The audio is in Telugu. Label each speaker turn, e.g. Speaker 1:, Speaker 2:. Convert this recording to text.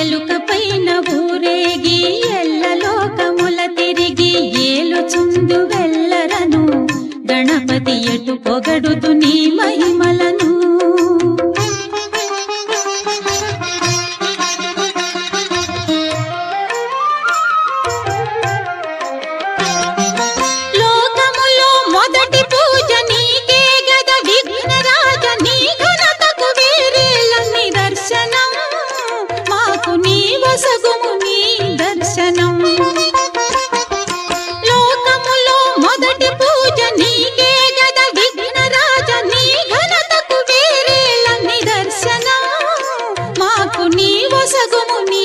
Speaker 1: ఎలుక పైన ఊరేగి ఎల్లలోకముల తిరిగి ఏలుచుందు వెల్లరను గణపతి ఎటు పొగడుదు నీ మహిమలను. లోకములో మొదటి పూజ నీకే గద విఘ్నరాజ, నీ ఘనతకు వేరేల నిదర్శనం, మాకు నీ వసగుము నీ దర్శనం. లోకములో మొదటి పూజ నీకే గద విఘ్నరాజ, నీ ఘనతకు వేరేల నిదర్శనం, మాకు నీ వసగుము నీ